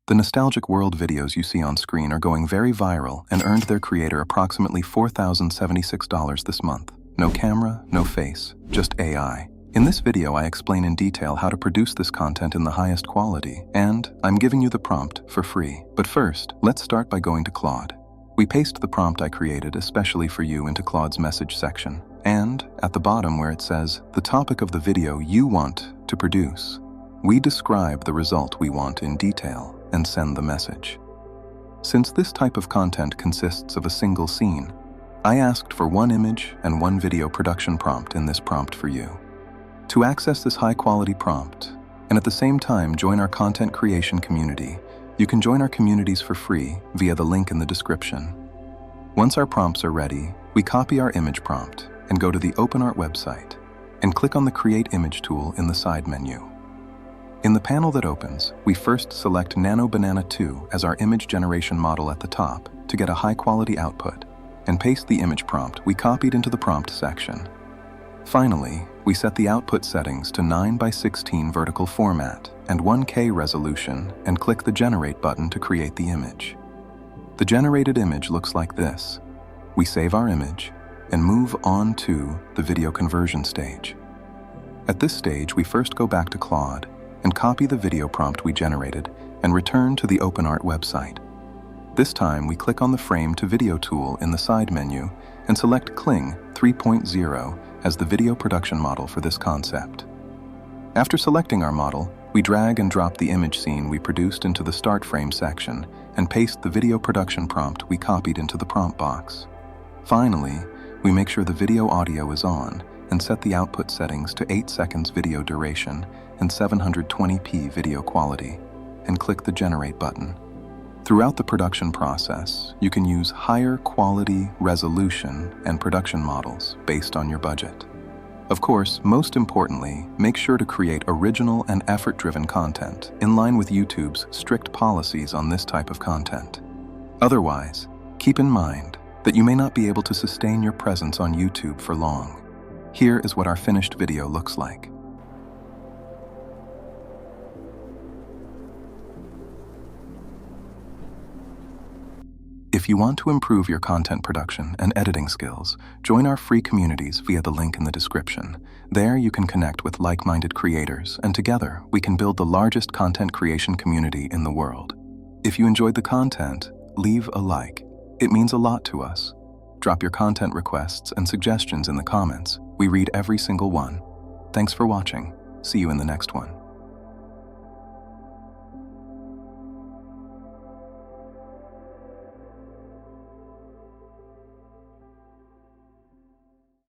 The nostalgic world videos you see on screen are going very viral and earned their creator approximately $4,076 this month. No camera, no face, just AI. In this video, I explain in detail how to produce this content in the highest quality, and I'm giving you the prompt for free. But first, let's start by going to Claude. We paste the prompt I created especially for you into Claude's message section, and at the bottom where it says the topic of the video you want to produce, we describe the result we want in detail and send the message. Since this type of content consists of a single scene, I asked for one image and one video production prompt in this prompt for you. To access this high-quality prompt, and at the same time join our content creation community, you can join our communities for free via the link in the description. Once our prompts are ready, we copy our image prompt and go to the OpenArt website and click on the Create Image tool in the side menu. In the panel that opens, we first select Nano Banana 2 as our image generation model at the top to get a high-quality output, and paste the image prompt we copied into the prompt section. Finally, we set the output settings to 9:16 vertical format and 1K resolution and click the Generate button to create the image. The generated image looks like this. We save our image and move on to the video conversion stage. At this stage, we first go back to Claude and copy the video prompt we generated and return to the OpenArt website. This time, we click on the Frame to Video tool in the side menu and select Kling 3.0 as the video production model for this concept. After selecting our model, we drag and drop the image scene we produced into the Start Frame section and paste the video production prompt we copied into the prompt box. Finally, we make sure the video audio is on and set the output settings to 8 seconds video duration and 720p video quality, and click the Generate button. Throughout the production process, you can use higher quality, resolution, and production models based on your budget. Of course, most importantly, make sure to create original and effort-driven content in line with YouTube's strict policies on this type of content. Otherwise, keep in mind that you may not be able to sustain your presence on YouTube for long. Here is what our finished video looks like. If you want to improve your content production and editing skills, join our free communities via the link in the description. There you can connect with like-minded creators, and together we can build the largest content creation community in the world. If you enjoyed the content, leave a like. It means a lot to us. Drop your content requests and suggestions in the comments. We read every single one. Thanks for watching. See you in the next one.